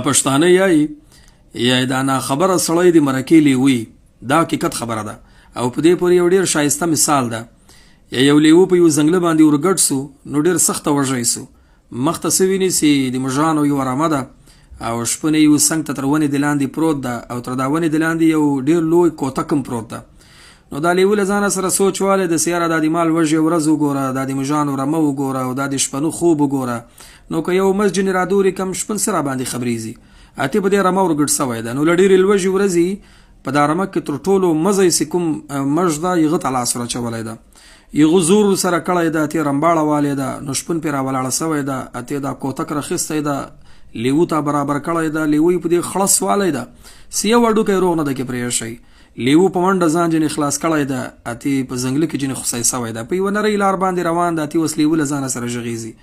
پښتانه یا دا ناخبره سړی د مرکې لیوي، دا حقیقت خبره ده او په دې پورې یو ډېر شایسته مثال ده. یو لیوه په یو ځنګله باندې ورګډ سو، نو ډېر سخته وږی سو. مخ ته څه ویني چې د مږانو یو رمه ده او شپون یو څنګ ته تر ونې د لاندې پروت ده او تر دا ونې د لاندې یو ډېر لوی کوتک هم پروت ده. نو دا لیوه له ځانه سره سوچ والی د سیاره دا د مال وږې ورځ وګوره، دا د مږانو رمه وګوره او دا د شپنو خوب وګوره. نو که یو مسجد رادوري کم شپون سره باندې خبریږي اته په دې رمه ورګډ سوی ده. نو له ډېرې لوږې ورځې په دا رمه کې تر ټولو مزه چې کوم مژ ده یغه ته لاس راچولی ده، یغه زور سره کړی ده، اتې رمباړه والی ده. نو شپون پرې راولاړه سوی ده، اتې دا کوتک راخیستی ده، لیوه ته برابر کړی ده، لیوه یې په دې خړس والی ده چې یو هډوکی روغ نه ده کې پرېښی. لیوه په منډه ځان ځینې خلاص کړی ده، اتې په ځنګله کې ځینې خوسی سوی ده، په یوه نرۍ لار باندې روان ده. اتې اوس لیوه له ځانه سره غږېږي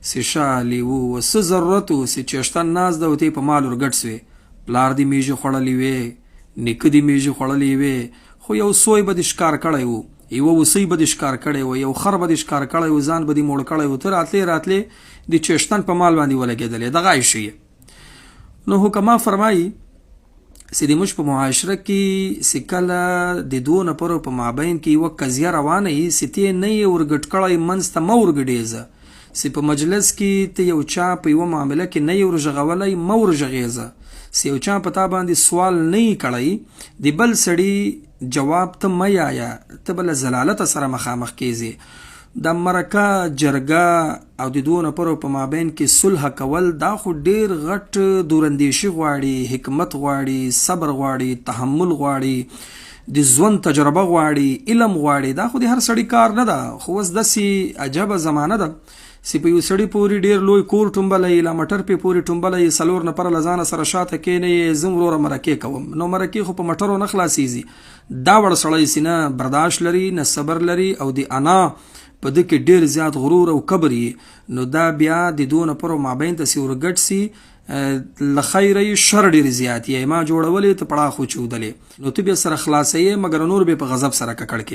چې شا لیوه و څه ضرورت و چې چېشتن ناست ده او ته یې په مال ورګډ سوې. پلار دې میږې خوړلې وې، نیکه دې میږې خوړلې وې، خو یو سوی به دې ښکار کړی و، یوه اوسۍ به دې ښکار کړی و، یو خر به دې ښکار کړی و، ځان به دې موړ کړی و، ته راتلې د چېشتن په مال باندې ولګېدلې. دغه عیشي. نو حکما فرمایي چې د موږ په معاشره کې چې کله د دوو نفرو په مابین کې یوه قضیه روانه وي چې ته نه یې ورګډ کړی، منځ ته مه ورګډېږه. چې په مجلس کې ته یو چا په یوه معامله کې نه یې ورغږولی، مه ورغږېږه. چې یو چا په تا باندې سوال نه یې کړی، د بل سړي جواب ته مه یایه، ته به له ضلالته سره مخامخ کیږې. د مرکه، جرګه او د دوو نفرو په مابین کې صلح کول دا خو ډېر غټ دوراندیشي غواړي، حکمت غواړي، صبر غواړي، تحمل غواړي، د ژوند تجربه غواړي، علم غواړي. دا خو د هر سړي کار نه ده. خو اوس داسې عجبه زمانه ده چې په یو سړي پورې ډېر لوی کور ټومبلی، لا مټر پې پورې ټومبلی، 4 نفره له ځانه سره شاته کېنئ، زه وروره مرکې کوم. نو مرکې خو په مټرو نه خلاصېږي. دا وړ سړی چې نه برداشت لري، نه صبر لري او د انا په ده کې ډېر زیات غرور او کبر یي، نو دا بیا د دوو نفرو مابین ته چې ورګډ سي، له خیره یې شر ډېر زیات یې. ما جوړولې ته پړاخ وچودلې، نو ته بیا سره خلاصوې، مګر نور بیا په غضب سره ککړ کې.